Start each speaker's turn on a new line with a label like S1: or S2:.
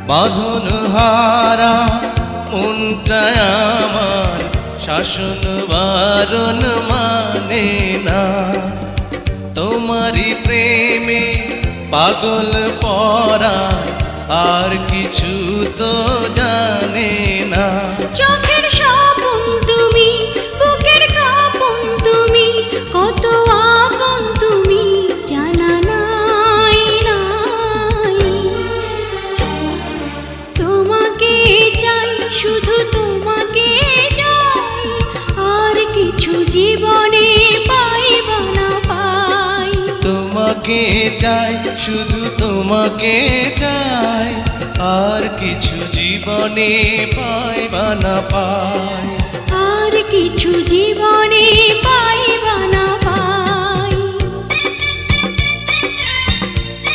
S1: বাঁধন হারা মনটা আমার শাসন বারণ মানে না। তোমারই প্রেমে পাগল পরাণ আর কিছু তো জানে না।
S2: চোখের স্বপন তুমি, বুকের কাঁপন তুমি, কত আপন তুমি জানা নাই নাই। তোমাকে চাই, শুধু তোমাকে চাই, আর কিছু জীবনে পাইবা না পাই।
S1: তোমাকে চাই, শুধু তোমাকে চাই, আর কিছু জীবনে পাইবা না পাই।
S2: আর কিছু জীবনে পাইবা না পাই।